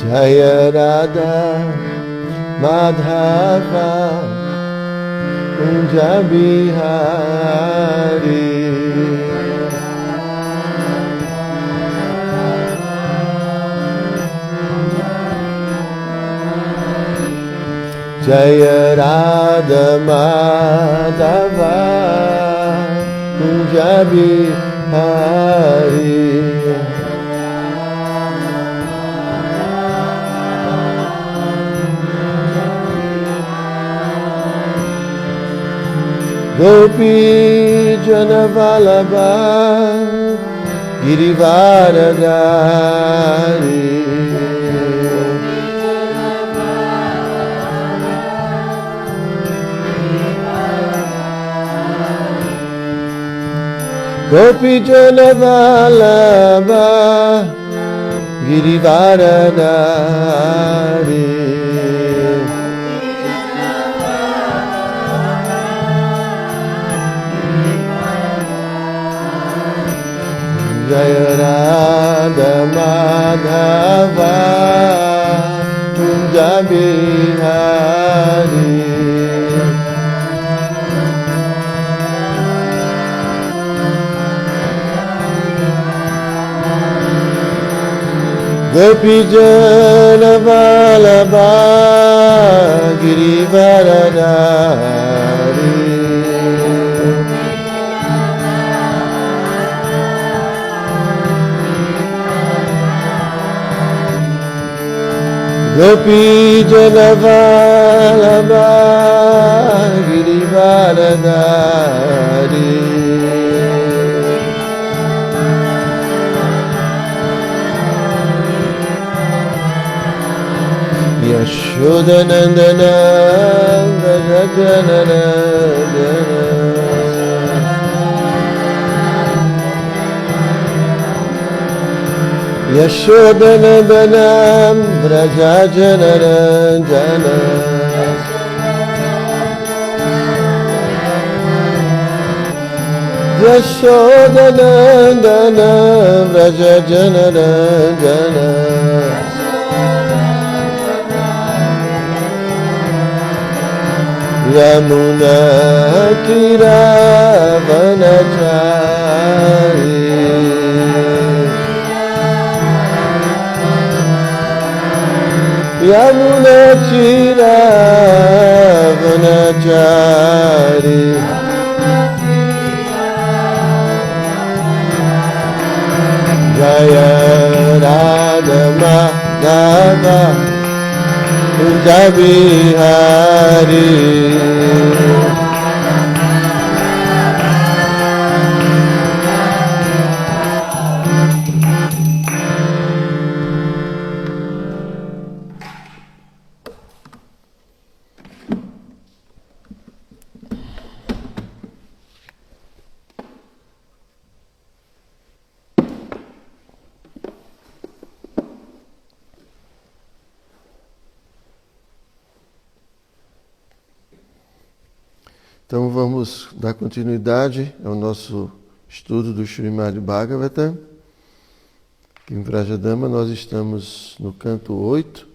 Jaya Radha Madhava Kunja Bihari. Jaya Radha Madhava Kunja Bihari. Gopi Jana Vallabha Girivaradari. Gopi Jana Vallabha Girivaradari. Jaya Radha Madhava Kunja Bihari. Gopi Jana Vallabha Girivaradari. Gopi Jana Vallabha Girivaradari. Yashoda Nandana Vrajanana Yashoda Nandana Vrajajana Yashoda Nandana Vrajajana Yamuna Tira Vanachari. Yamuna Tira Vanachari. Jaya Radha Madhava Kunja Bihari. Então vamos dar continuidade ao nosso estudo do Srimad Bhagavatam. Aqui em Vrajadama nós estamos no canto 8,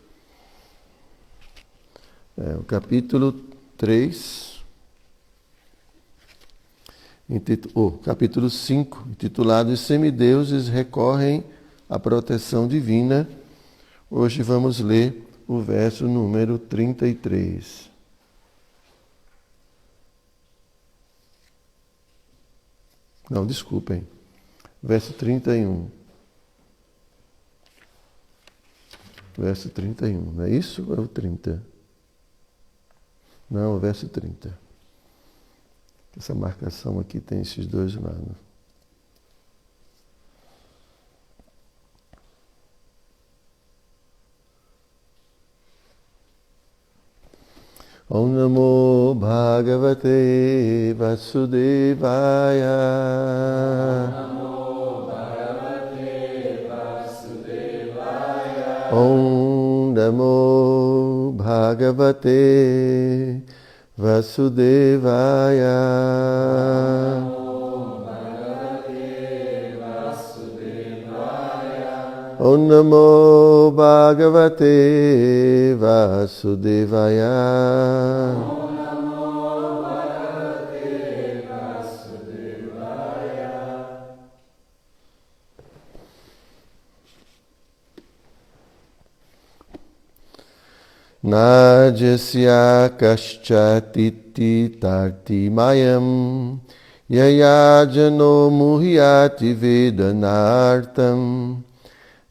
o capítulo 3, capítulo 5, intitulado Os Semideuses Recorrem à Proteção Divina. Hoje vamos ler o verso número 33. Não, desculpem. Verso 31. Verso 31. Não é isso ou é o 30? Não, o verso 30. Essa marcação aqui tem esses dois lados. Om Namo Bhagavate Vasudevaya. Om Namo Bhagavate Vasudevaya. Om Namo Bhagavate Vasudevaya. Najasya kaschatiti tartimayam yayajano muhyati vedanartam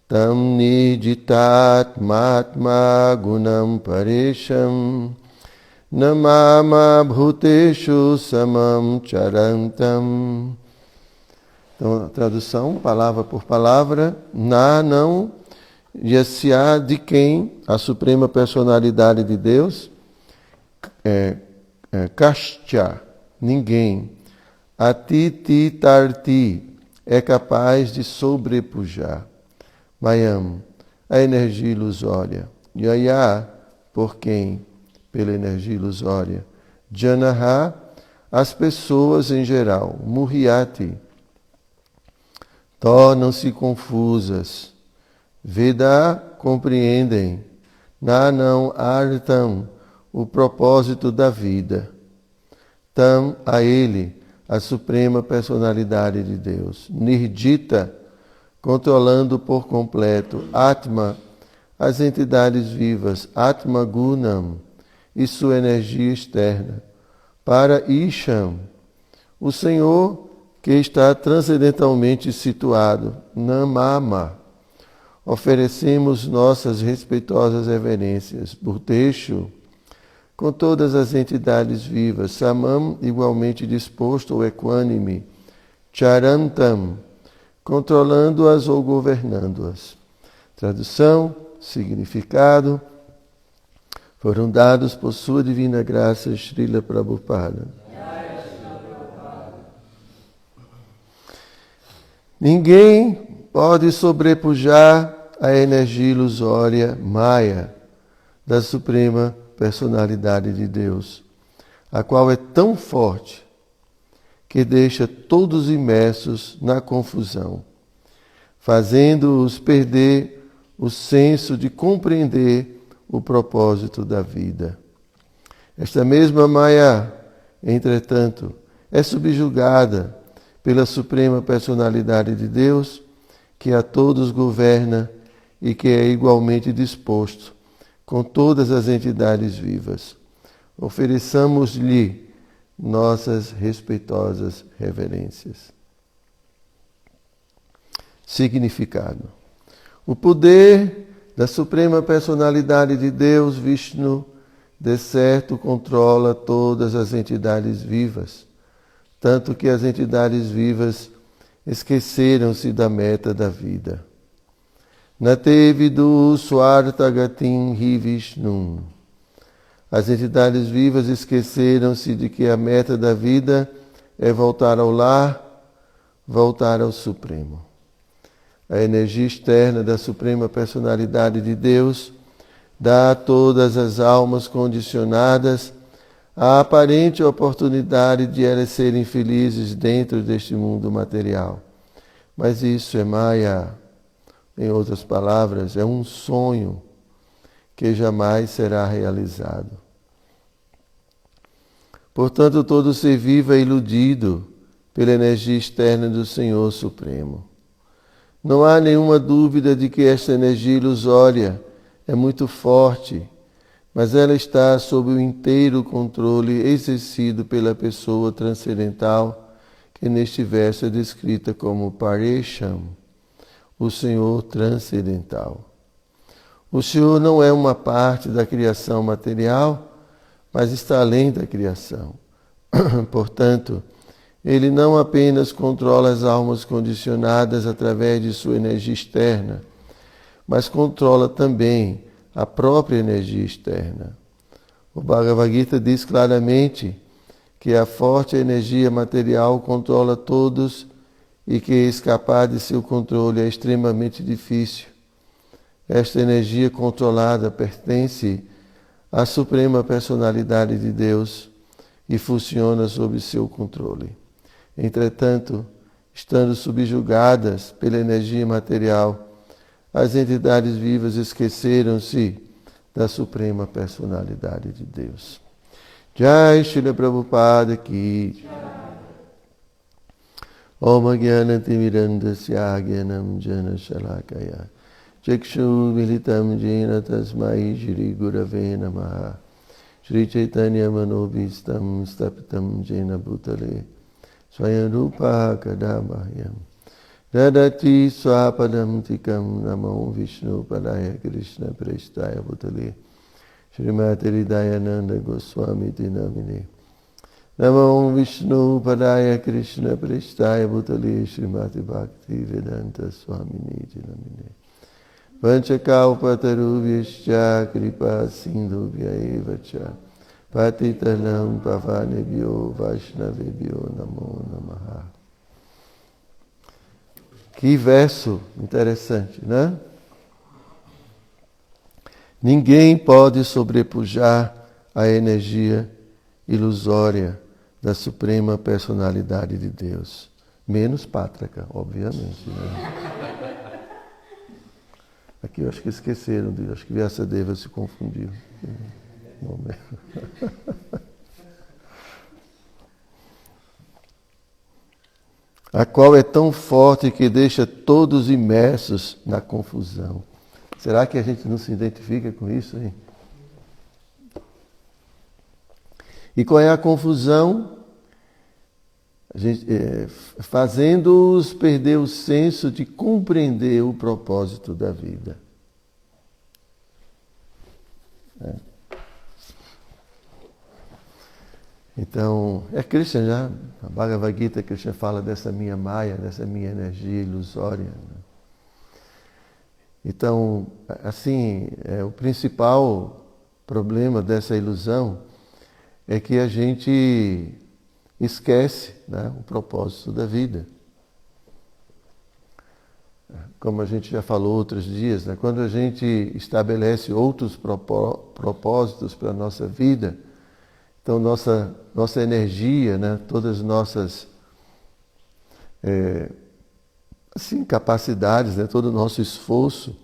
tam nijitat matma gunam paresham namama bhuteshu samam charantam. Então, a tradução, palavra por palavra, não Yasya, de quem a Suprema Personalidade de Deus, Kashya, ninguém, Atiti Tarti, é capaz de sobrepujar. Mayam, a energia ilusória. Yaya, por quem? Pela energia ilusória. Janaha, as pessoas em geral. Muhyati, tornam-se confusas. Veda, compreendem. Nanam artam, o propósito da vida. Tam, a ele, a Suprema Personalidade de Deus. Nirdita, controlando por completo. Atma, as entidades vivas. Atma Gunam, e sua energia externa. Para Isham, o Senhor que está transcendentalmente situado. Namama, oferecemos nossas respeitosas reverências. Bhuteshu, com todas as entidades vivas. Samam, igualmente disposto ou equânime. Charantam, controlando-as ou governando-as. Tradução, significado, foram dados por sua divina graça Srila Prabhupada. Ninguém pode sobrepujar a energia ilusória Maya da Suprema Personalidade de Deus, a qual é tão forte que deixa todos imersos na confusão, fazendo-os perder o senso de compreender o propósito da vida. Esta mesma Maya, entretanto, é subjugada pela Suprema Personalidade de Deus, que a todos governa e que é igualmente disposto com todas as entidades vivas. Ofereçamos-lhe nossas respeitosas reverências. Significado: o poder da Suprema Personalidade de Deus, Vishnu, de certo controla todas as entidades vivas, tanto que as entidades vivas esqueceram-se da meta da vida. Nate vidu swartagatim hi Vishnum. As entidades vivas esqueceram-se de que a meta da vida é voltar ao lar, voltar ao Supremo. A energia externa da Suprema Personalidade de Deus dá a todas as almas condicionadas a aparente oportunidade de elas serem felizes dentro deste mundo material. Mas isso é Maya. Em outras palavras, é um sonho que jamais será realizado. Portanto, todo ser vivo é iludido pela energia externa do Senhor Supremo. Não há nenhuma dúvida de que esta energia ilusória é muito forte, mas ela está sob o inteiro controle exercido pela pessoa transcendental, que neste verso é descrita como Paresham, o Senhor transcendental. O Senhor não é uma parte da criação material, mas está além da criação. Portanto, Ele não apenas controla as almas condicionadas através de sua energia externa, mas controla também a própria energia externa. O Bhagavad Gita diz claramente que a forte energia material controla todos e que escapar de seu controle é extremamente difícil. Esta energia controlada pertence à Suprema Personalidade de Deus e funciona sob seu controle. Entretanto, estando subjugadas pela energia material, as entidades vivas esqueceram-se da Suprema Personalidade de Deus. Jai Srila Prabhupada Ki. Om Jnanatimirandasya Jnanam Jana Shalakaya Chakshu Militam Jena Tasmai Shri Gurave Namaha Shri Chaitanya Manobhistam Stapitam Jena Bhutale Swayam Rupa Kadamahyam Dadati Swapadam Tikam Namo Vishnu Padaya Krishna Prestaya Bhutale Srimati Hridayananda Goswami Dinamine Namo Vishnu Padaya Krishna Prestaya Bhutale Srimati Bhakti Vedanta Swamini Dinamine Vanchakalpatarubhyascha Kripa Sindhubhya Evacha Patitanam Pavanebhyo Vaishnavebhyo Namo Namaha. Que verso interessante, né? Ninguém pode sobrepujar a energia ilusória da Suprema Personalidade de Deus. Menos Pátraca, obviamente. Né? Aqui eu acho que esqueceram, acho que Vyasadeva se confundiu. A qual é tão forte que deixa todos imersos na confusão. Será que a gente não se identifica com isso, hein? E qual é a confusão? Fazendo-os perder o senso de compreender o propósito da vida. Então, Krishna já, a Bhagavad Gita, Krishna fala dessa minha maya, dessa minha energia ilusória. Né? Então, assim, o principal problema dessa ilusão é que a gente esquece, né, o propósito da vida. Como a gente já falou outros dias, né, quando a gente estabelece outros propósitos para a nossa vida, então nossa energia, né, todas as nossas capacidades, né, todo o nosso esforço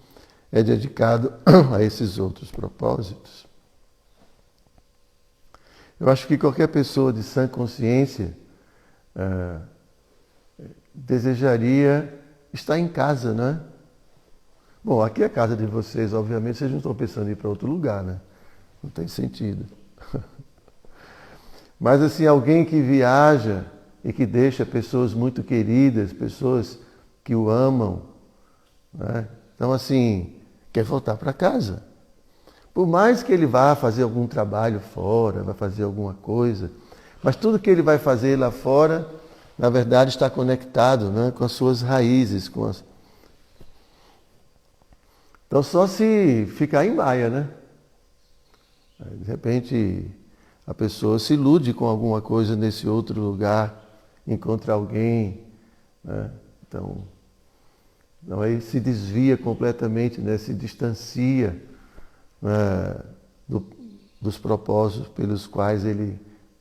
é dedicado a esses outros propósitos. Eu acho que qualquer pessoa de sã consciência desejaria estar em casa, né? Bom, aqui é a casa de vocês, obviamente, vocês não estão pensando em ir para outro lugar, né? Não tem sentido. Mas assim, alguém que viaja e que deixa pessoas muito queridas, pessoas que o amam, né? Então assim, quer voltar para casa. Por mais que ele vá fazer algum trabalho fora, vai fazer alguma coisa, mas tudo que ele vai fazer lá fora, na verdade, está conectado, né, com as suas raízes. Então, só se ficar em Maya, né? De repente, a pessoa se ilude com alguma coisa nesse outro lugar, encontra alguém, né? Então, aí se desvia completamente, né? Se distancia dos propósitos pelos quais ele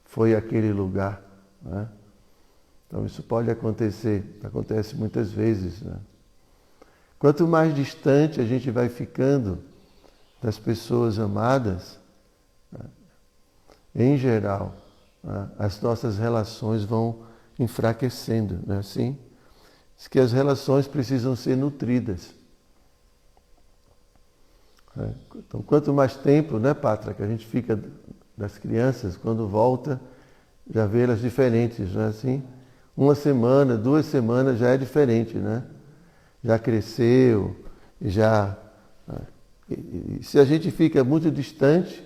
foi àquele lugar. Né? Então isso pode acontecer, acontece muitas vezes. Né? Quanto mais distante a gente vai ficando das pessoas amadas, né? Em geral, né? As nossas relações vão enfraquecendo, não é assim? Diz que as relações precisam ser nutridas. Então, quanto mais tempo, né, Pátria, que a gente fica das crianças, quando volta, já vê elas diferentes, não é assim? 1 semana, 2 semanas já é diferente, né? Já cresceu, já... E se a gente fica muito distante,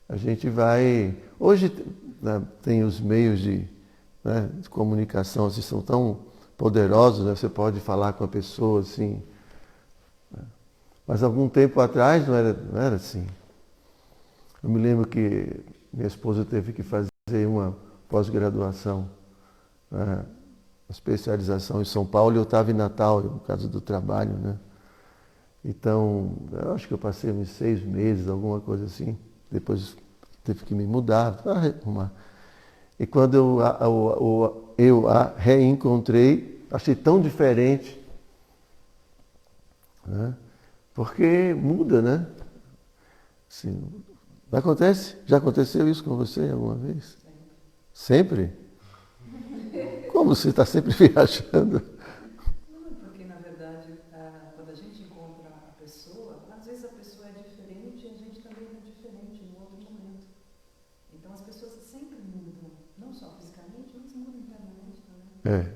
a gente vai... Hoje, né, tem os meios de comunicação, assim, são tão poderosos, né? Você pode falar com a pessoa, assim... Mas algum tempo atrás não era assim. Eu me lembro que minha esposa teve que fazer uma pós-graduação, uma especialização em São Paulo, e eu estava em Natal, por causa do trabalho, né? Então, eu acho que eu passei uns 6 meses, alguma coisa assim. Depois teve que me mudar para arrumar. E quando eu a reencontrei, achei tão diferente. Né? Porque muda, né? Assim, não acontece? Já aconteceu isso com você alguma vez? Sempre? Como você está sempre viajando? Não, porque na verdade, quando a gente encontra a pessoa, às vezes a pessoa é diferente e a gente também é diferente em outro momento. Então as pessoas sempre mudam, não só fisicamente, mas mudam internamente também. É.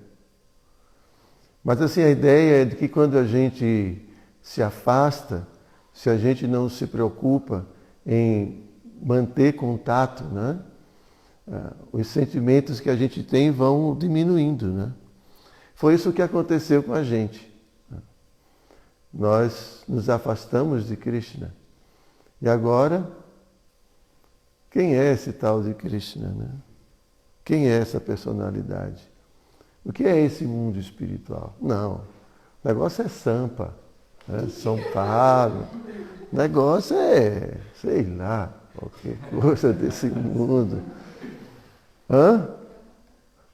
Mas assim, a ideia é de que quando a gente se afasta, se a gente não se preocupa em manter contato, né? Os sentimentos que a gente tem vão diminuindo, né? Foi isso que aconteceu com a gente. Nós nos afastamos de Krishna. E agora, quem é esse tal de Krishna, né? Quem é essa personalidade? O que é esse mundo espiritual? Não, o negócio é Sampa, né? São Paulo, o negócio é, sei lá, qualquer coisa desse mundo. Hã?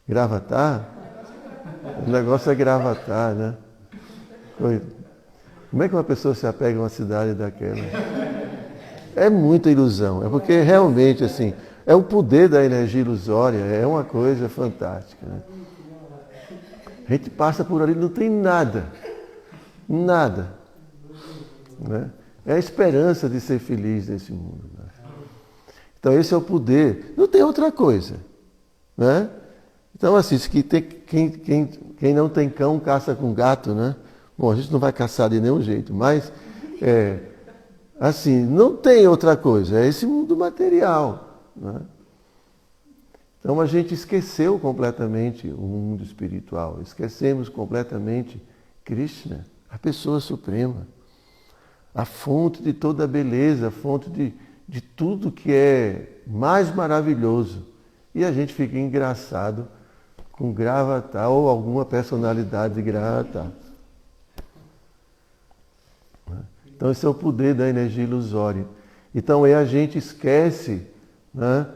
Gravatar? O negócio é Gravatar, né? Como é que uma pessoa se apega a uma cidade daquela? É muita ilusão, é porque realmente, assim, é o poder da energia ilusória, é uma coisa fantástica, né? A gente passa por ali e não tem nada, nada, né? É a esperança de ser feliz nesse mundo, né? Então esse é o poder, não tem outra coisa, né? Então assim, quem não tem cão caça com gato, né? Bom, a gente não vai caçar de nenhum jeito, mas assim, não tem outra coisa, é esse mundo material, né? Então a gente esqueceu completamente o mundo espiritual, esquecemos completamente Krishna, a pessoa suprema, a fonte de toda a beleza, a fonte de tudo que é mais maravilhoso. E a gente fica engraçado com Gravatar ou alguma personalidade de Gravatar. Então esse é o poder da energia ilusória. Então a gente esquece, né?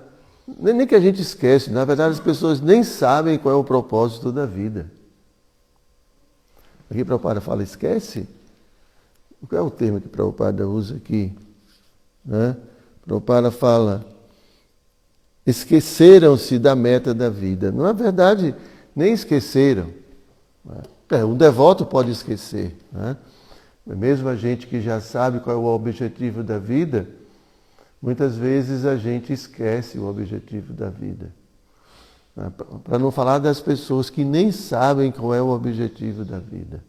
Nem que a gente esquece, na verdade as pessoas nem sabem qual é o propósito da vida. Aqui Prabhupada fala, esquece? Qual é o termo que Prabhupada usa aqui? Né? Prabhupada fala, esqueceram-se da meta da vida. Na verdade, nem esqueceram. Um devoto pode esquecer, né? Mesmo a gente que já sabe qual é o objetivo da vida, muitas vezes a gente esquece o objetivo da vida. Para não falar das pessoas que nem sabem qual é o objetivo da vida.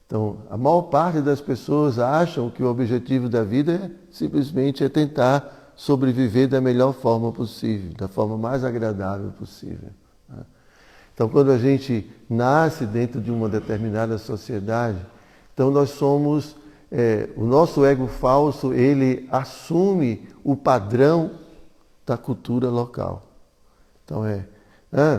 Então, a maior parte das pessoas acham que o objetivo da vida simplesmente é tentar sobreviver da melhor forma possível, da forma mais agradável possível. Então, quando a gente nasce dentro de uma determinada sociedade, então nós somos, o nosso ego falso, ele assume o padrão da cultura local. Então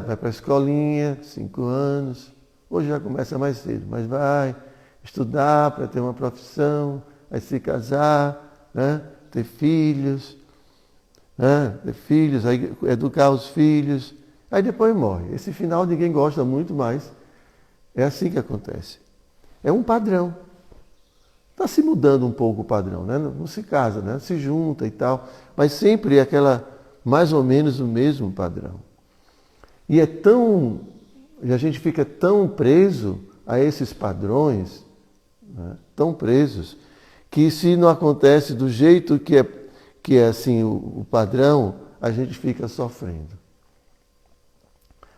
vai para a escolinha, 5 anos, hoje já começa mais cedo, mas vai estudar para ter uma profissão, vai se casar, né? ter filhos, aí educar os filhos, aí depois morre. Esse final ninguém gosta muito, mas é assim que acontece. É um padrão. Está se mudando um pouco o padrão, né? Não se casa, né? Se junta e tal, mas sempre é mais ou menos o mesmo padrão. E a gente fica tão preso a esses padrões, né? Tão presos, que se não acontece do jeito que é assim o padrão, a gente fica sofrendo.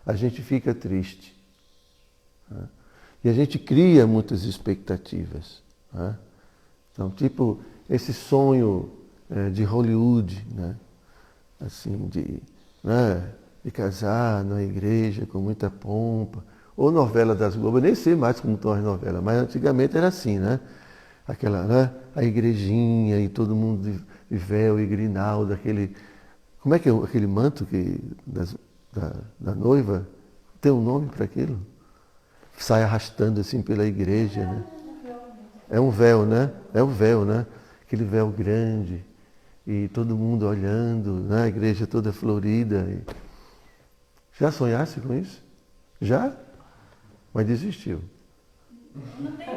A gente fica triste. Né? E a gente cria muitas expectativas. Né? Então, tipo, esse sonho de Hollywood, né? Assim, de casar na igreja com muita pompa, ou novela das Globo, eu nem sei mais como estão as novelas, mas antigamente era assim, né? Aquela, né? A igrejinha e todo mundo de véu e grinalda, aquele... Como é que é aquele manto da noiva? Tem um nome para aquilo? Sai arrastando assim pela igreja, né? É um véu, né? É um véu, né? Aquele véu grande e todo mundo olhando, né? A igreja toda florida. Já sonhasse com isso? Já? Mas desistiu. Não tem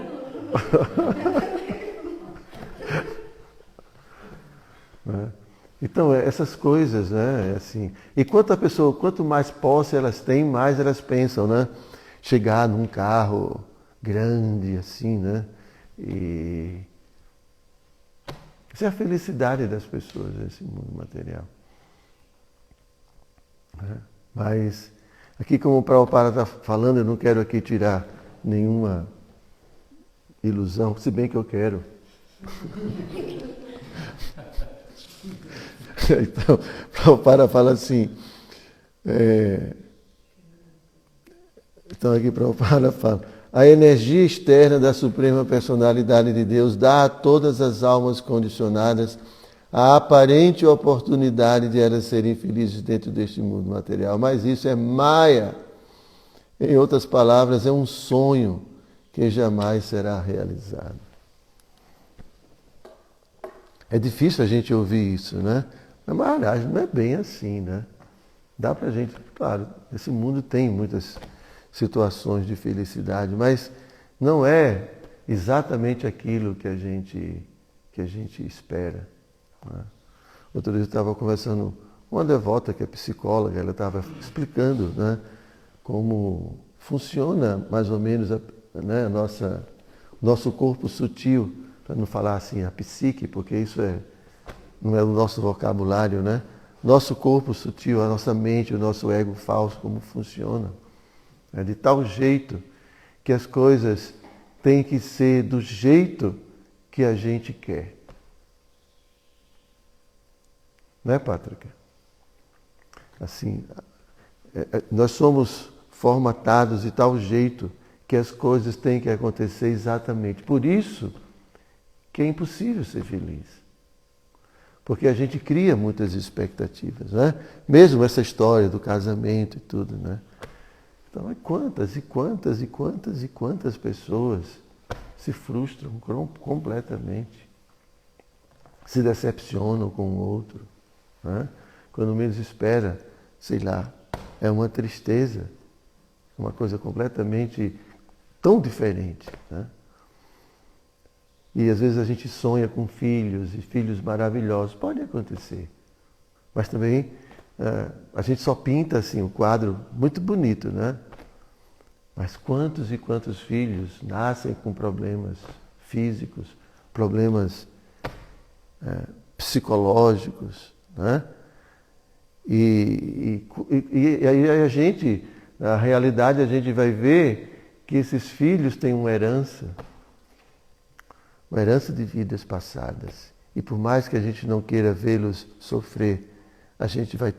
né? Então, essas coisas, né? Assim, e quanto mais posse elas têm, mais elas pensam, né? Chegar num carro grande, assim, né? E essa é a felicidade das pessoas, esse mundo material. Né? Mas, aqui como o Prabhupada está falando, eu não quero aqui tirar nenhuma ilusão, se bem que eu quero. Então, o Prabhupada fala assim, então aqui o Prabhupada fala, a energia externa da Suprema Personalidade de Deus dá a todas as almas condicionadas a aparente oportunidade de elas serem felizes dentro deste mundo material. Mas isso é Maya. Em outras palavras, é um sonho que jamais será realizado. É difícil a gente ouvir isso, né? Mas não é bem assim, né? Dá pra gente, claro, esse mundo tem muitas situações de felicidade, mas não é exatamente aquilo que a gente espera. Né? Outro dia eu estava conversando com uma devota que é psicóloga, ela estava explicando, né, como funciona mais ou menos né, nosso corpo sutil, para não falar assim a psique, porque isso não é o nosso vocabulário, né? Nosso corpo sutil, a nossa mente, o nosso ego falso, como funciona. É de tal jeito que as coisas têm que ser do jeito que a gente quer. Né, Pátrica? Assim, nós somos formatados de tal jeito que as coisas têm que acontecer exatamente. Por isso que é impossível ser feliz. Porque a gente cria muitas expectativas, né? Mesmo essa história do casamento e tudo, né? Então, quantas pessoas se frustram completamente, se decepcionam com o outro, né? Quando menos espera, sei lá, é uma tristeza, uma coisa completamente tão diferente, né? E às vezes a gente sonha com filhos e filhos maravilhosos, pode acontecer, mas também a gente só pinta assim um quadro muito bonito, né? Mas quantos e quantos filhos nascem com problemas físicos, problemas psicológicos, né? E aí na realidade a gente vai ver que esses filhos têm uma herança de vidas passadas. E por mais que a gente não queira vê-los sofrer, a gente vai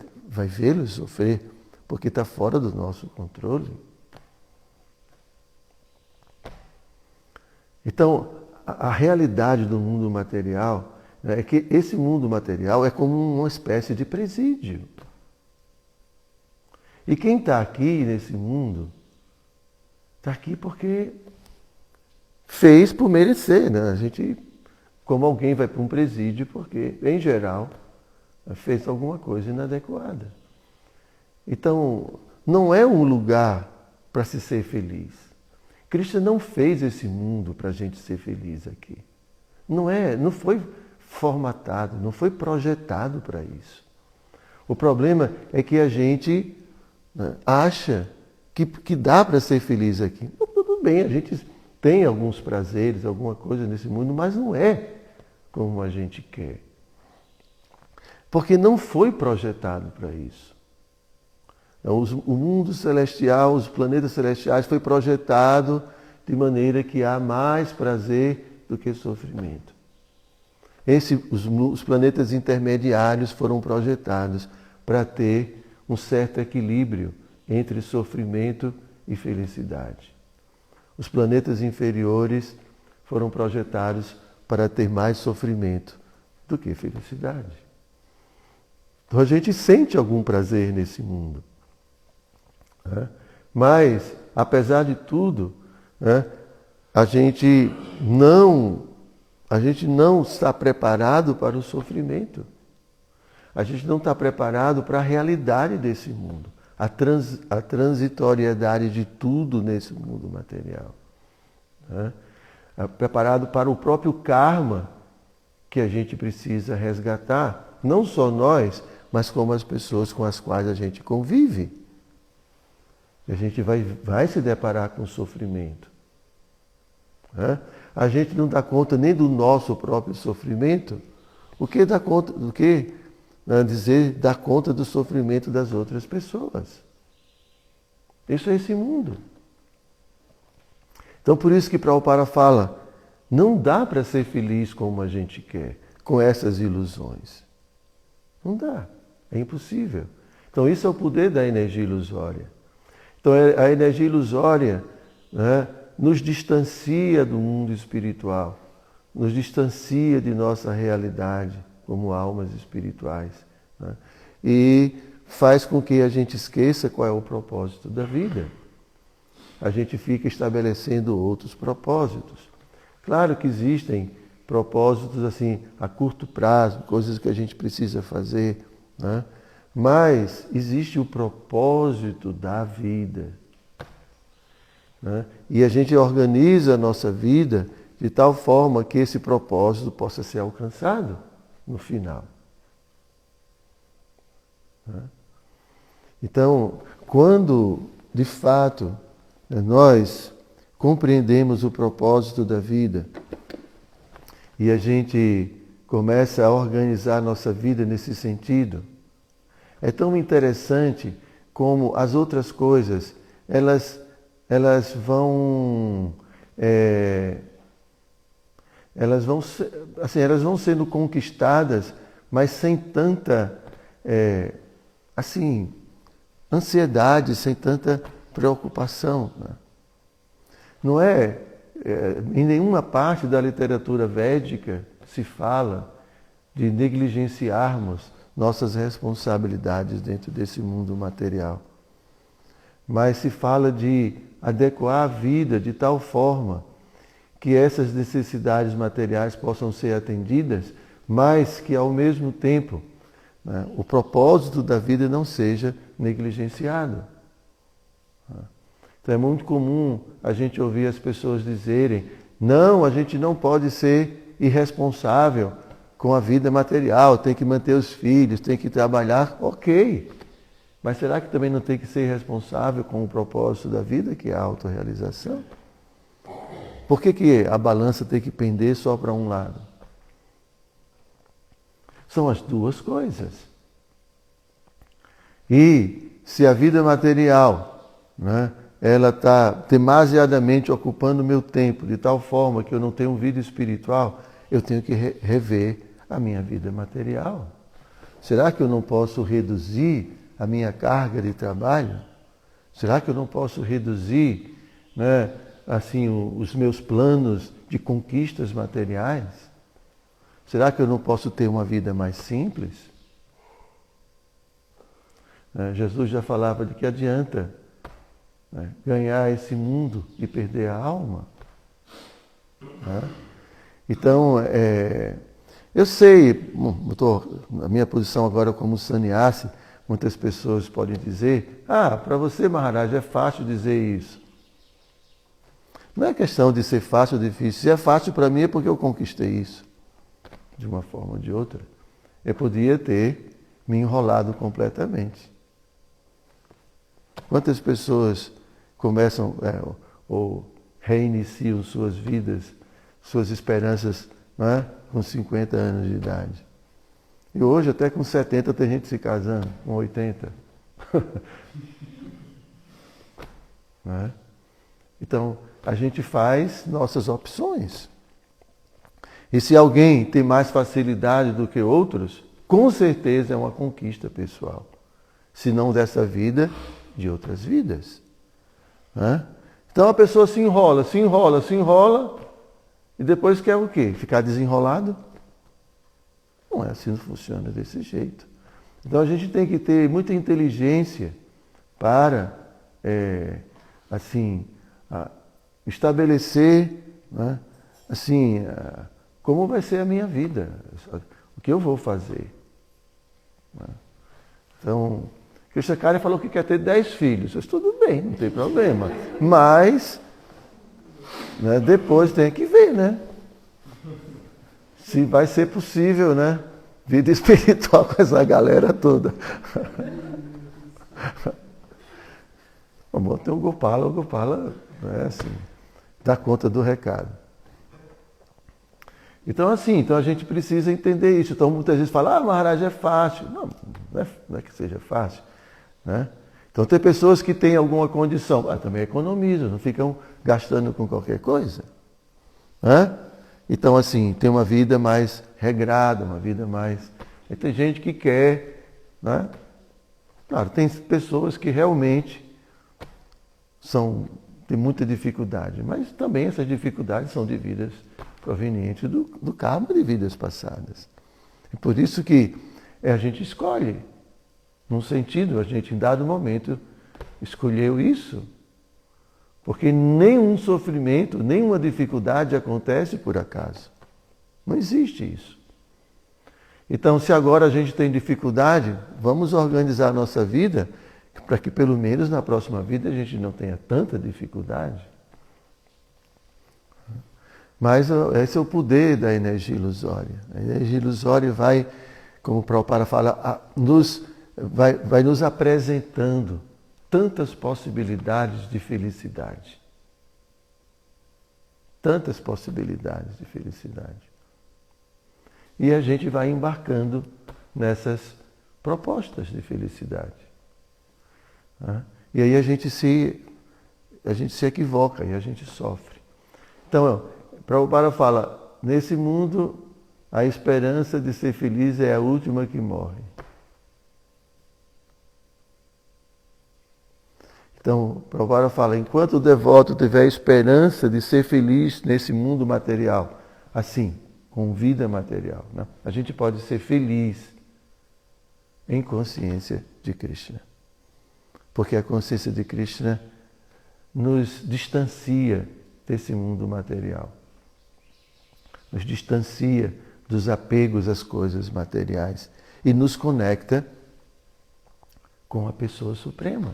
vê-los sofrer porque está fora do nosso controle. Então, a realidade do mundo material, né, é que esse mundo material é como uma espécie de presídio. E quem está aqui nesse mundo, está aqui porque fez por merecer, né? A gente, como alguém vai para um presídio porque, em geral, fez alguma coisa inadequada. Então, não é um lugar para se ser feliz. Cristo não fez esse mundo para a gente ser feliz aqui. Não foi formatado, não foi projetado para isso. O problema é que a gente, né, acha que dá para ser feliz aqui. Tudo bem, a gente tem alguns prazeres, alguma coisa nesse mundo, mas não é como a gente quer. Porque não foi projetado para isso. O mundo celestial, os planetas celestiais foi projetado de maneira que há mais prazer do que sofrimento. Os planetas intermediários foram projetados para ter um certo equilíbrio entre sofrimento e felicidade. Os planetas inferiores foram projetados para ter mais sofrimento do que felicidade. Então a gente sente algum prazer nesse mundo. Né? Mas, apesar de tudo, né, a gente não está preparado para o sofrimento. A gente não está preparado para a realidade desse mundo. A transitoriedade de tudo nesse mundo material. né? Preparado para o próprio karma que a gente precisa resgatar, não só nós, mas como as pessoas com as quais a gente convive. A gente vai se deparar com sofrimento. Né? A gente não dá conta nem do nosso próprio sofrimento, o que dá conta do que dar conta do sofrimento das outras pessoas. Isso é esse mundo. Então por isso que Prabhupada fala, não dá para ser feliz como a gente quer, com essas ilusões. Não dá, é impossível. Então isso é o poder da energia ilusória. Então a energia ilusória, né, nos distancia do mundo espiritual, nos distancia de nossa realidade como almas espirituais, né, e faz com que a gente esqueça qual é o propósito da vida. A gente fica estabelecendo outros propósitos. Claro que existem propósitos assim a curto prazo, coisas que a gente precisa fazer, né? Mas existe o propósito da vida, né? E a gente organiza a nossa vida de tal forma que esse propósito possa ser alcançado no final, né? Então, quando de fato nós compreendemos o propósito da vida e a gente começa a organizar a nossa vida nesse sentido, é tão interessante como as outras coisas, elas vão sendo conquistadas, mas sem tanta ansiedade, sem tanta preocupação, né? Não em nenhuma parte da literatura védica se fala de negligenciarmos nossas responsabilidades dentro desse mundo material. Mas se fala de adequar a vida de tal forma que essas necessidades materiais possam ser atendidas, mas que ao mesmo tempo, né, o propósito da vida não seja negligenciado. Então é muito comum a gente ouvir as pessoas dizerem, não, a gente não pode ser irresponsável com a vida material, tem que manter os filhos, tem que trabalhar, ok. Mas será que também não tem que ser responsável com o propósito da vida, que é a autorrealização? Por que a balança tem que pender só para um lado? São as duas coisas. E se a vida material, né, ela está demasiadamente ocupando o meu tempo, de tal forma que eu não tenho vida espiritual, eu tenho que rever a minha vida material. Será que eu não posso reduzir a minha carga de trabalho? Será que eu não posso reduzir, né, os meus planos de conquistas materiais? Será que eu não posso ter uma vida mais simples? Jesus já falava de que adianta, né, ganhar esse mundo e perder a alma. Né? Então, eu sei, eu estou na minha posição agora como sannyasi, muitas pessoas podem dizer, para você, Maharaj, é fácil dizer isso. Não é questão de ser fácil ou difícil. Se é fácil para mim é porque eu conquistei isso, de uma forma ou de outra. Eu podia ter me enrolado completamente. Quantas pessoas começam ou reiniciam suas vidas, suas esperanças, não é, com 50 anos de idade? E hoje, até com 70, tem gente se casando, com 80. Não é? Então, a gente faz nossas opções. E se alguém tem mais facilidade do que outros, com certeza é uma conquista pessoal. Se não dessa vida, de outras vidas. Né? Então a pessoa se enrola, e depois quer o quê? Ficar desenrolado? Não é assim que funciona desse jeito. Então a gente tem que ter muita inteligência para estabelecer, né, como vai ser a minha vida, o que eu vou fazer. Né? Então, Krishnacharya falou que quer ter 10 filhos. Isso tudo bem, não tem problema. Mas né? Depois tem que ver, né? Se vai ser possível, né? Vida espiritual com essa galera toda. Tem o Gopala, né, assim, dá conta do recado. Então, assim, a gente precisa entender isso. Então, muitas vezes fala, Maharaj, é fácil. Não é que seja fácil, né? Então, tem pessoas que têm alguma condição, também economizam, não ficam gastando com qualquer coisa, né? Então, assim, tem uma vida mais regrada, uma vida mais... E tem gente que quer, né? Claro, tem pessoas que realmente têm muita dificuldade, mas também essas dificuldades são devidas provenientes do karma de vidas passadas. É por isso que a gente escolhe, num sentido, a gente em dado momento escolheu isso, porque nenhum sofrimento, nenhuma dificuldade acontece por acaso. Não existe isso. Então, se agora a gente tem dificuldade, vamos organizar a nossa vida para que pelo menos na próxima vida a gente não tenha tanta dificuldade. Mas esse é o poder da energia ilusória. A energia ilusória vai, como o Prabhupada fala, vai nos apresentando tantas possibilidades de felicidade. Tantas possibilidades de felicidade. E a gente vai embarcando nessas propostas de felicidade. E aí a gente se equivoca e a gente sofre. Então, Prabhupada fala, nesse mundo a esperança de ser feliz é a última que morre. Então, Prabhupada fala, enquanto o devoto tiver esperança de ser feliz nesse mundo material, assim, com vida material, né? A gente pode ser feliz em consciência de Krishna. Porque a consciência de Krishna nos distancia desse mundo material. Nos distancia dos apegos às coisas materiais e nos conecta com a pessoa suprema.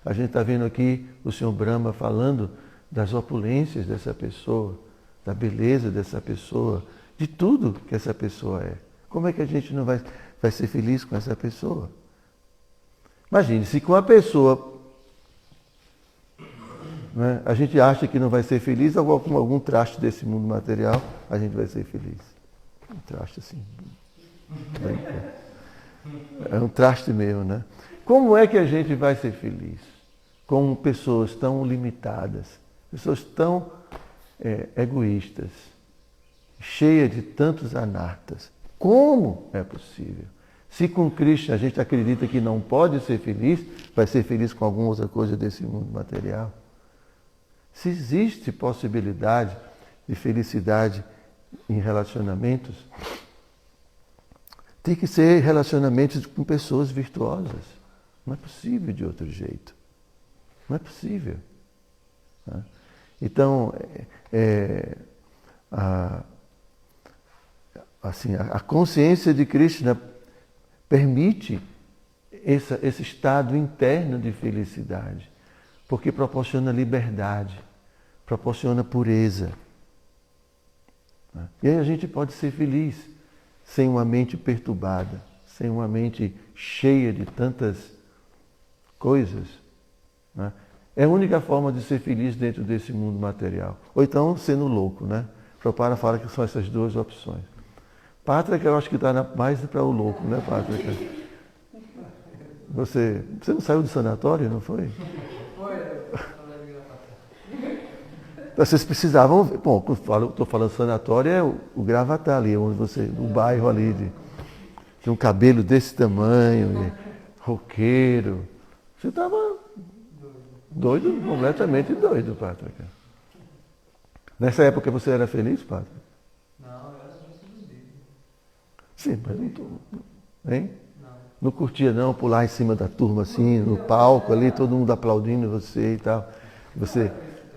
A gente está vendo aqui o Sr. Brahma falando das opulências dessa pessoa, da beleza dessa pessoa, de tudo que essa pessoa é. Como é que a gente não vai ser feliz com essa pessoa? Imagine, se com a pessoa, né, a gente acha que não vai ser feliz, com algum traste desse mundo material, a gente vai ser feliz. Um traste assim. É um traste mesmo, né? Como é que a gente vai ser feliz com pessoas tão limitadas, pessoas tão egoístas, cheias de tantos anartas? Como é possível? Se com Krishna a gente acredita que não pode ser feliz, vai ser feliz com alguma outra coisa desse mundo material? Se existe possibilidade de felicidade em relacionamentos, tem que ser relacionamentos com pessoas virtuosas. Não é possível de outro jeito. Não é possível. Então, a consciência de Krishna permite esse estado interno de felicidade, porque proporciona liberdade, proporciona pureza. E aí a gente pode ser feliz sem uma mente perturbada, sem uma mente cheia de tantas coisas. É a única forma de ser feliz dentro desse mundo material. Ou então sendo louco, né? Prabhupada fala que são essas duas opções. Pátrica, eu acho que está mais para o louco, né, Pátrica? Você não saiu do sanatório, não foi? Vocês precisavam ver. Bom, estou falando sanatório, é o Gravatar ali, onde o bairro ali, de um cabelo desse tamanho, roqueiro. Você estava doido, completamente doido, Pátrica. Nessa época você era feliz, Pátrica? Não, eu era muito iludido. Sim, mas não estou. Hein? Não curtia não pular em cima da turma assim, no palco ali, todo mundo aplaudindo você e tal.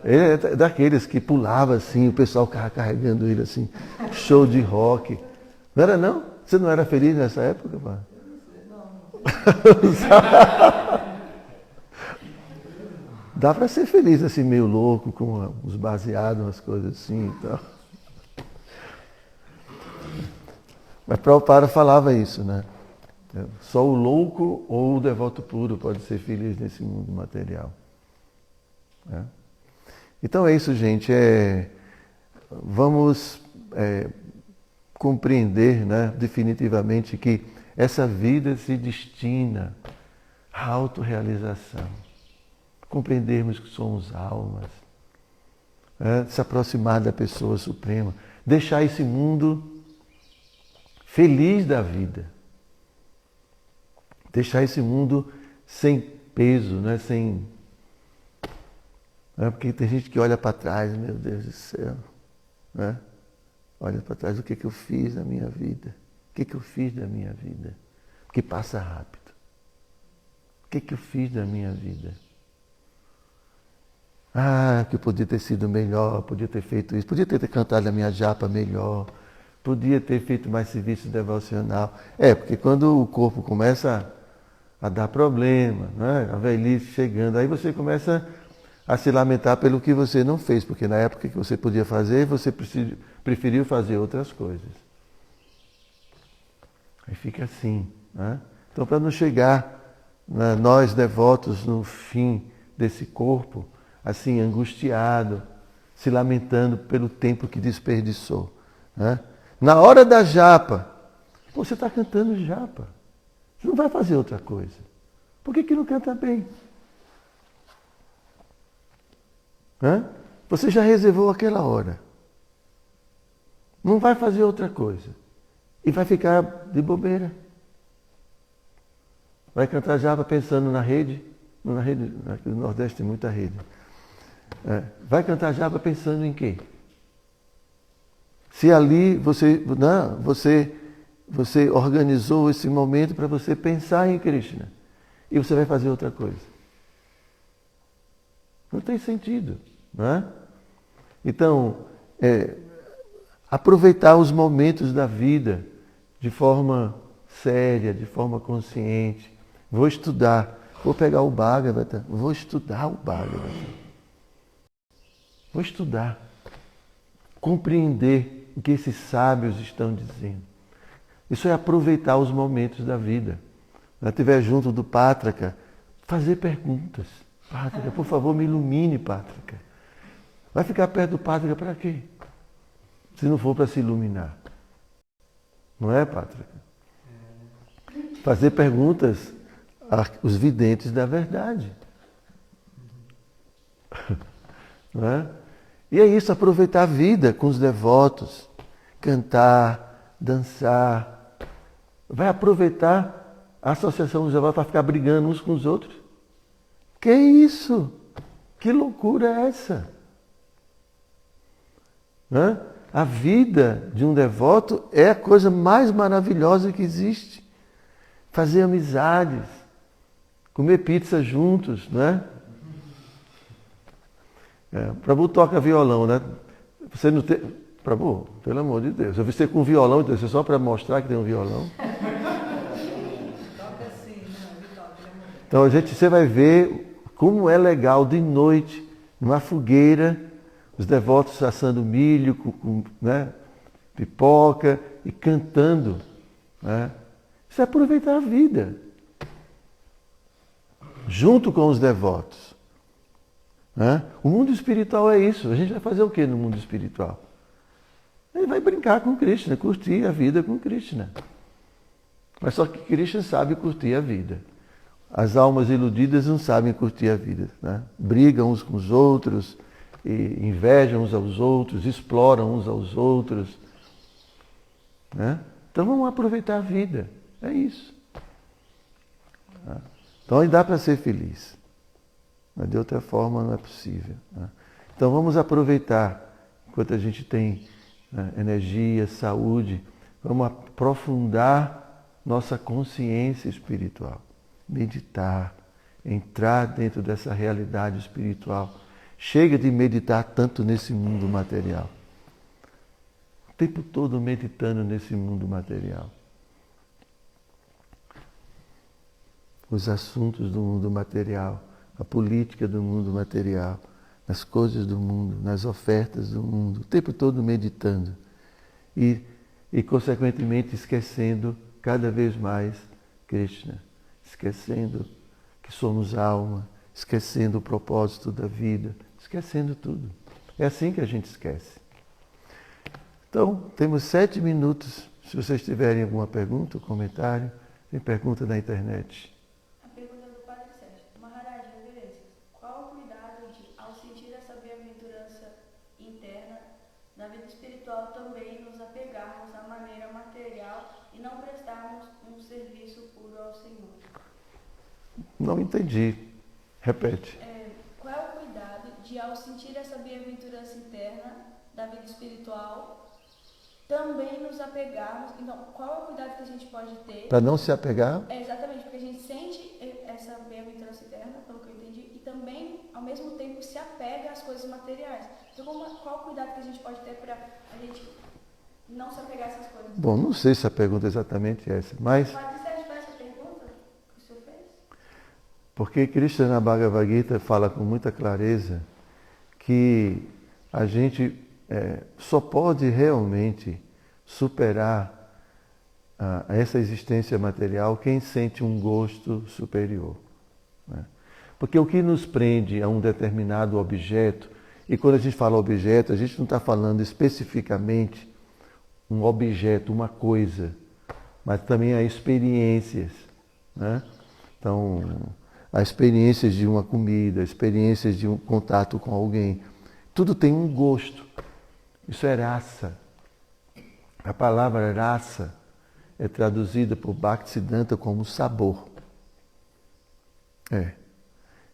Ele é daqueles que pulava assim, o pessoal carregando ele assim, show de rock. Não era não? Você não era feliz nessa época, pá? Não. Dá para ser feliz assim, meio louco, com os baseados, umas coisas assim e tal. Mas Prabhupada falava isso, né? Só o louco ou o devoto puro pode ser feliz nesse mundo material. Né? Então é isso, gente. Vamos compreender, né, definitivamente que essa vida se destina à autorrealização. Compreendermos que somos almas. Se aproximar da pessoa suprema. Deixar esse mundo feliz da vida. Deixar esse mundo sem peso, né? Porque tem gente que olha para trás, meu Deus do céu. Né? Olha para trás, o que eu fiz na minha vida? O que eu fiz da minha vida? Porque passa rápido. O que eu fiz da minha vida? Que eu podia ter sido melhor, podia ter feito isso, podia ter cantado a minha japa melhor, podia ter feito mais serviço devocional. Porque quando o corpo começa a dar problema, né? A velhice chegando, aí você começa a se lamentar pelo que você não fez, porque na época que você podia fazer, você preferiu fazer outras coisas. Aí fica assim. Né? Então, para não chegar, né, nós devotos no fim desse corpo, assim, angustiado, se lamentando pelo tempo que desperdiçou. Né? Na hora da japa, você está cantando japa. Você não vai fazer outra coisa. Por que não canta bem? Você já reservou aquela hora. Não vai fazer outra coisa. E vai ficar de bobeira. Vai cantar japa pensando na rede. Na rede, aqui no Nordeste tem muita rede. Vai cantar japa pensando em quê? Se ali você organizou esse momento para você pensar em Krishna. E você vai fazer outra coisa. Não tem sentido. Não é? Então, aproveitar os momentos da vida de forma séria, de forma consciente. Vou estudar, vou pegar o Bhagavata, vou estudar o Bhagavata. Vou estudar. Compreender o que esses sábios estão dizendo. Isso é aproveitar os momentos da vida. Quando estiver junto do Pátraka, fazer perguntas. Pátraka, por favor, me ilumine, Pátraka. Vai ficar perto do Pátraka para quê? Se não for para se iluminar. Não é, Pátraka? Fazer perguntas aos videntes da verdade. Não é? E é isso, aproveitar a vida com os devotos. Cantar, dançar. Vai aproveitar a associação dos devotos para ficar brigando uns com os outros. Que isso? Que loucura é essa? A vida de um devoto é a coisa mais maravilhosa que existe. Fazer amizades, comer pizza juntos, não é? Prabhu toca violão, né? Você não tem... Prabhu, pelo amor de Deus, eu vi você com violão, então é só para mostrar que tem um violão. Então, você vai ver como é legal de noite, numa fogueira, os devotos assando milho, né, pipoca e cantando. Né? Isso é aproveitar a vida. Junto com os devotos. Né? O mundo espiritual é isso. A gente vai fazer o que no mundo espiritual? Ele vai brincar com Krishna, curtir a vida com Krishna. Mas só que Krishna sabe curtir a vida. As almas iludidas não sabem curtir a vida. Né? Brigam uns com os outros, e invejam uns aos outros, exploram uns aos outros. Né? Então vamos aproveitar a vida. É isso. Então aí dá para ser feliz. Mas de outra forma não é possível. Né? Então vamos aproveitar, enquanto a gente tem, né, energia, saúde, vamos aprofundar nossa consciência espiritual. Meditar, entrar dentro dessa realidade espiritual. Chega de meditar tanto nesse mundo material. O tempo todo meditando nesse mundo material. Os assuntos do mundo material. a política do mundo material, nas coisas do mundo, nas ofertas do mundo, o tempo todo meditando e consequentemente esquecendo cada vez mais Krishna, esquecendo que somos alma, esquecendo o propósito da vida, esquecendo tudo. É assim que a gente esquece. Então, temos 7 minutos. Se vocês tiverem alguma pergunta ou comentário, tem pergunta na internet. A pergunta do Padre Sérgio. Maharaj, reverências. Qual o cuidado de, ao sentir essa bem-aventurança interna, na vida espiritual também nos apegarmos à maneira material e não prestarmos um serviço puro ao Senhor? Não entendi. Repete. Qual é o cuidado de, ao sentir essa bem-aventurança interna da vida espiritual, também nos apegarmos... Então, qual é o cuidado que a gente pode ter? Para não se apegar? Exatamente, porque a gente sente essa bem-aventurança interna, pelo que eu entendi, e também, ao mesmo tempo, se apega às coisas materiais. Então, qual o cuidado que a gente pode ter para a gente não se apegar a essas coisas? Bom, não sei se a pergunta é exatamente essa, mas... O Padre Sérgio faz essa pergunta que o senhor fez? Porque Krishna na Bhagavad Gita fala com muita clareza que a gente só pode realmente superar essa existência material quem sente um gosto superior. Né? Porque o que nos prende a um determinado objeto, e quando a gente fala objeto, a gente não está falando especificamente um objeto, uma coisa, mas também há experiências. Né? Então, há experiências de uma comida, experiências de um contato com alguém. Tudo tem um gosto. Isso é rasa. A palavra rasa é traduzida por Bhaktisiddhanta como sabor.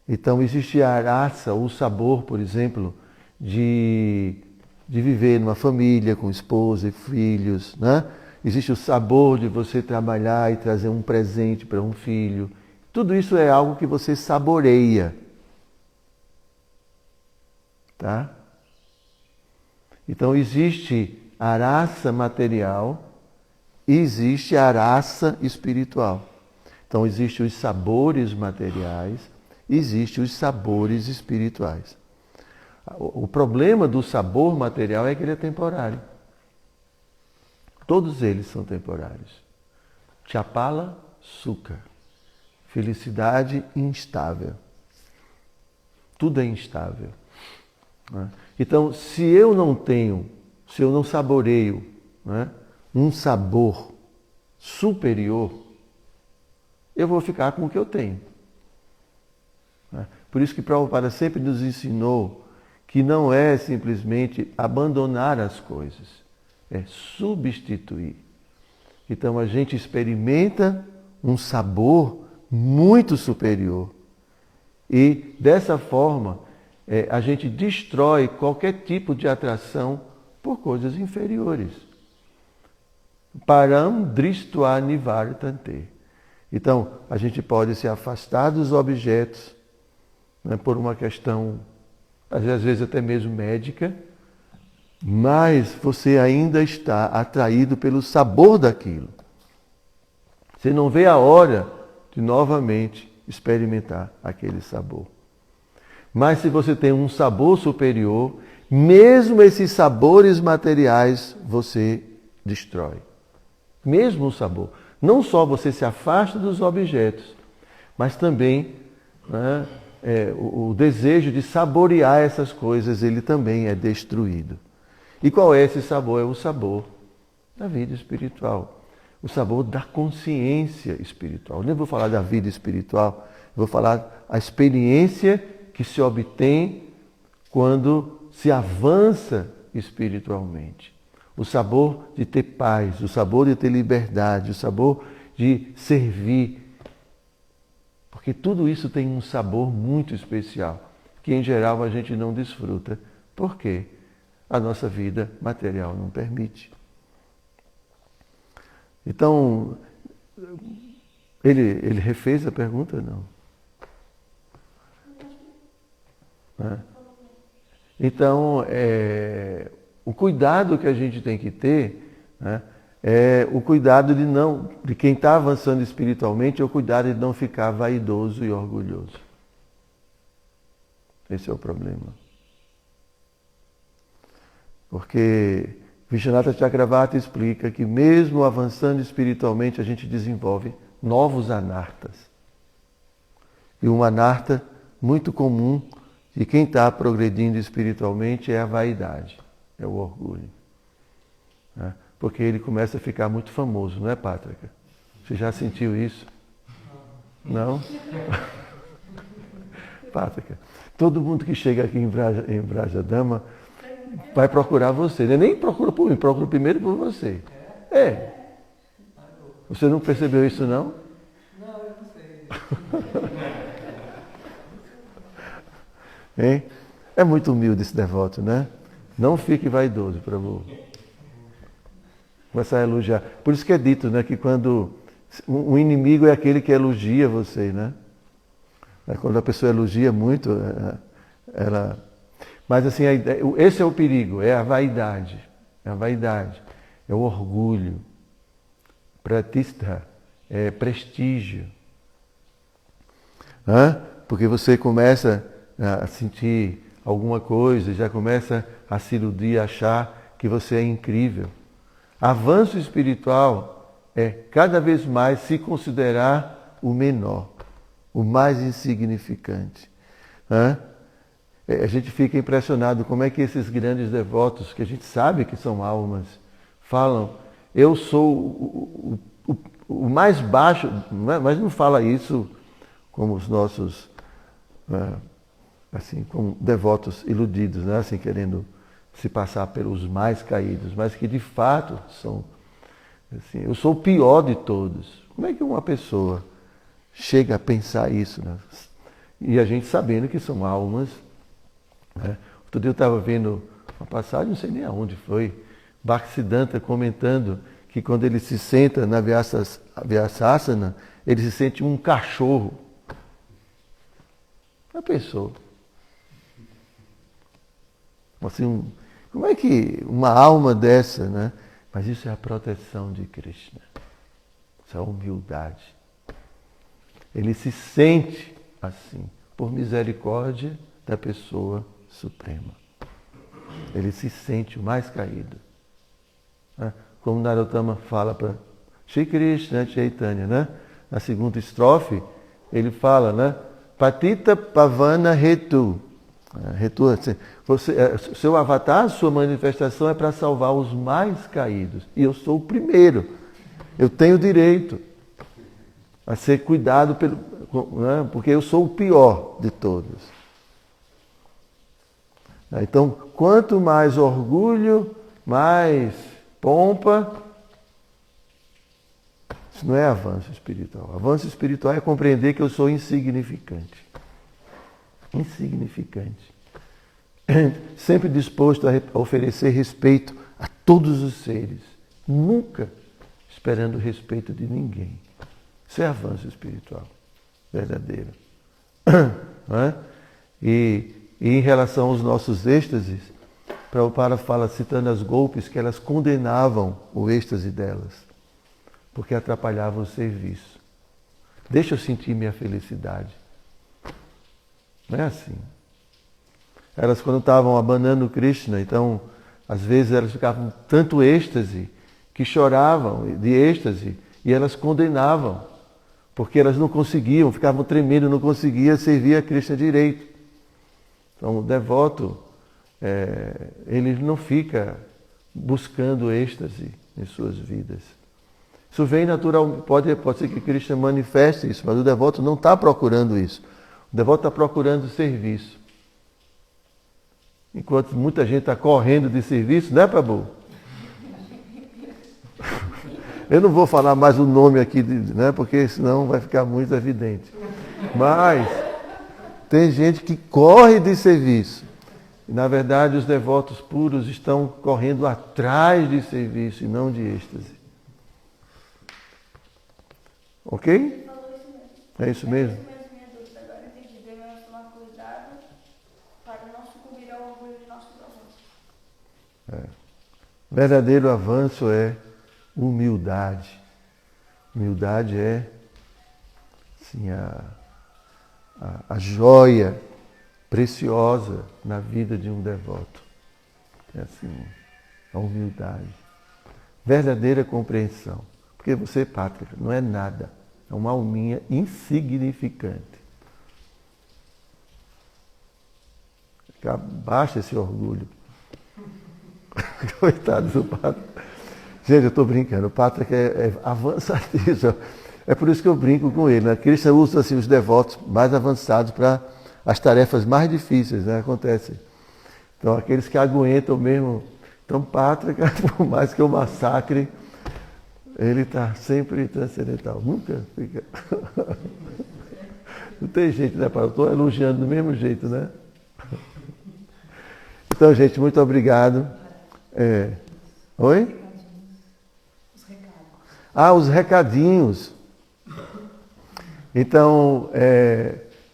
Então existe a rasa, o sabor, por exemplo, de viver numa família com esposa e filhos. Né? Existe o sabor de você trabalhar e trazer um presente para um filho. Tudo isso é algo que você saboreia. Tá? Então existe a rasa material e existe a rasa espiritual. Então existem os sabores materiais e existem os sabores espirituais. O problema do sabor material é que ele é temporário. Todos eles são temporários. Chapala, sukha. Felicidade instável. Tudo é instável. Então, se eu não saboreio, né, um sabor superior, eu vou ficar com o que eu tenho. Por isso que Prabhupada sempre nos ensinou que não é simplesmente abandonar as coisas, é substituir. Então a gente experimenta um sabor muito superior e dessa forma a gente destrói qualquer tipo de atração por coisas inferiores. Param dristva nivartante. Então, a gente pode se afastar dos objetos, né, por uma questão, às vezes até mesmo médica, mas você ainda está atraído pelo sabor daquilo. Você não vê a hora de novamente experimentar aquele sabor. Mas se você tem um sabor superior, mesmo esses sabores materiais você destrói. Mesmo o sabor. Não só você se afasta dos objetos, mas também, né, o desejo de saborear essas coisas, ele também é destruído. E qual é esse sabor? É o sabor da vida espiritual. O sabor da consciência espiritual. Eu nem vou falar da vida espiritual, vou falar a experiência que se obtém quando se avança espiritualmente. O sabor de ter paz, o sabor de ter liberdade, o sabor de servir. Porque tudo isso tem um sabor muito especial, que em geral a gente não desfruta. Por quê? A nossa vida material não permite. Então, ele refez a pergunta? Não. Então, o cuidado que a gente tem que ter, né, é o cuidado de quem está avançando espiritualmente, é o cuidado de não ficar vaidoso e orgulhoso. Esse é o problema. Porque Vishwanatha Chakravarti explica que mesmo avançando espiritualmente, a gente desenvolve novos anartas. E um anarta muito comum de quem está progredindo espiritualmente é a vaidade, é o orgulho. Né? Porque ele começa a ficar muito famoso, não é, Pátrica? Você já sentiu isso? Não? Pátrica, todo mundo que chega aqui em Vrajadama vai procurar você. Né? Nem procura por mim, procura primeiro por você. É. Você não percebeu isso, não? Não, eu não sei. Hein? É muito humilde esse devoto, né? Não fique vaidoso, Prabhu. Começar a elogiar. Por isso que é dito, né, que quando um inimigo é aquele que elogia você, né? Quando a pessoa elogia muito, ela... Mas assim, esse é o perigo, é a vaidade. É a vaidade, é o orgulho. Pratistha, é prestígio. Porque você começa a sentir alguma coisa, já começa a se iludir, a achar que você é incrível. Avanço espiritual é cada vez mais se considerar o menor, o mais insignificante. A gente fica impressionado como é que esses grandes devotos, que a gente sabe que são almas, falam, eu sou o mais baixo, mas não fala isso como os nossos, assim, como devotos iludidos, né? Assim, querendo se passar pelos mais caídos, mas que de fato são, assim, eu sou o pior de todos. Como é que uma pessoa chega a pensar isso, né? E a gente sabendo que são almas, né? Outro dia eu estava vendo uma passagem, não sei nem aonde foi, Bhaktisiddhanta comentando que quando ele se senta na Vyasasana, ele se sente um cachorro. Já pensou? Assim, como é que uma alma dessa, né? Mas isso é a proteção de Krishna. Isso é a humildade. Ele se sente assim, por misericórdia da pessoa suprema. Ele se sente o mais caído. Como Narottama fala para Shri Krishna Chaitanya, né? Na segunda estrofe, ele fala, né? Patita Pavana Hetu. Hetu, seu avatar, sua manifestação é para salvar os mais caídos. E eu sou o primeiro. Eu tenho direito a ser cuidado né? Porque eu sou o pior de todos. Então, quanto mais orgulho, mais pompa, isso não é avanço espiritual. Avanço espiritual é compreender que eu sou insignificante. Insignificante. Sempre disposto a oferecer respeito a todos os seres. Nunca esperando o respeito de ninguém. Isso é avanço espiritual verdadeiro. Não é? E em relação aos nossos êxtases, Prabhupada fala, citando as golpes, que elas condenavam o êxtase delas, porque atrapalhava o serviço. Deixa eu sentir minha felicidade. Não é assim. Elas, quando estavam abanando Krishna, então, às vezes elas ficavam tanto êxtase, que choravam de êxtase, e elas condenavam, porque elas não conseguiam, ficavam tremendo, não conseguiam servir a Krishna direito. Então, o devoto, ele não fica buscando êxtase em suas vidas. Isso vem natural, pode ser que Krishna manifeste isso, mas o devoto não está procurando isso. O devoto está procurando serviço. Enquanto muita gente está correndo de serviço, né, Prabhu? Eu não vou falar mais o nome aqui, né, porque senão vai ficar muito evidente. Mas tem gente que corre de serviço. E, na verdade, os devotos puros estão correndo atrás de serviço e não de êxtase. Ok? É isso mesmo? Minha dúvida agora entendi. Devemos tomar cuidado para não sucumbir ao orgulho de nossos avanços. Verdadeiro avanço é humildade. Humildade é assim, a joia preciosa na vida de um devoto. É assim, a humildade. Verdadeira compreensão. Porque você, Pátrica, não é nada. É uma alminha insignificante. Baixa esse orgulho. Coitado do Pátrica. Gente, eu estou brincando. O Pátrica é avançadíssimo. É por isso que eu brinco com ele. Né? Krishna usa assim, os devotos mais avançados para as tarefas mais difíceis, né? Acontece. Então, aqueles que aguentam mesmo. Então, Pátrica, por mais que eu massacre, ele está sempre transcendental. Nunca fica. Não tem jeito, né, Paulo? Eu estou elogiando do mesmo jeito, né? Então, gente, muito obrigado. Oi? Os recados. Os recadinhos. Então,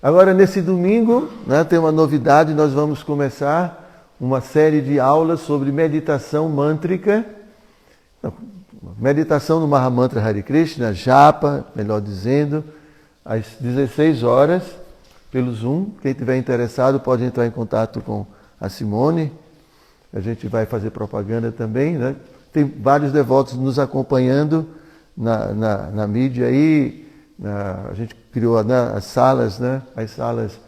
agora nesse domingo, né, tem uma novidade, nós vamos começar uma série de aulas sobre meditação mântrica. Meditação no Mahamantra Hare Krishna, japa, melhor dizendo, às 16 horas, pelo Zoom. Quem estiver interessado pode entrar em contato com a Simone. A gente vai fazer propaganda também, né? Tem vários devotos nos acompanhando na mídia aí. A gente criou, né, as salas, né? As salas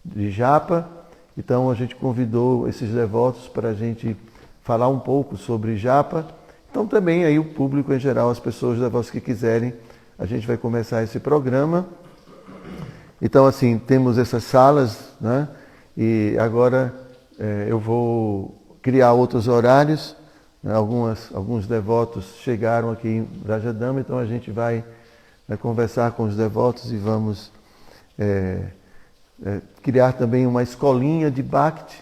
de japa. Então a gente convidou esses devotos para a gente falar um pouco sobre japa. Então também aí o público em geral, as pessoas, os devotos que quiserem, a gente vai começar esse programa. Então assim, temos essas salas, né? E agora eu vou criar outros horários. Né? Alguns devotos chegaram aqui em Vrajadama, então a gente vai conversar com os devotos e vamos criar também uma escolinha de Bhakti,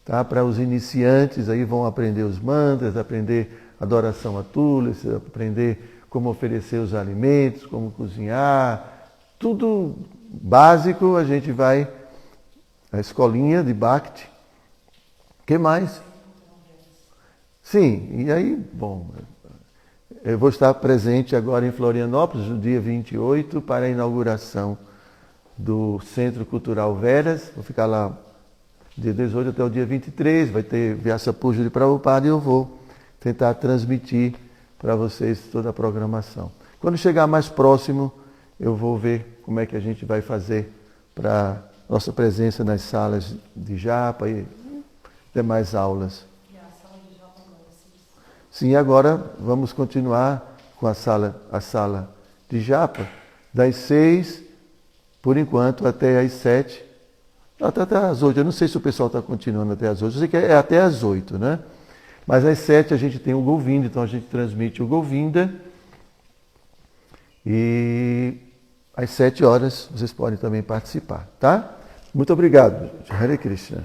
tá? Para os iniciantes, aí vão aprender os mantras, aprender adoração a Tulsi, aprender como oferecer os alimentos, como cozinhar, tudo básico. A gente vai, a escolinha de Bhakti. O que mais? Sim, e aí, bom, eu vou estar presente agora em Florianópolis, no dia 28, para a inauguração do Centro Cultural Veras. Vou ficar lá dia 18 até o dia 23, vai ter Vyasa Puja de Prabhupada e eu vou tentar transmitir para vocês toda a programação. Quando chegar mais próximo, eu vou ver como é que a gente vai fazer para nossa presença nas salas de japa e demais aulas. E a sala de japa agora, Sim, agora vamos continuar com a sala de japa, das 6, por enquanto, até às 7, até às 8. Eu não sei se o pessoal está continuando até às 8, eu sei que é até às 8, né? Mas às 7 a gente tem o Govinda, então a gente transmite o Govinda. E às 7 horas vocês podem também participar, tá? Muito obrigado. Hare Krishna.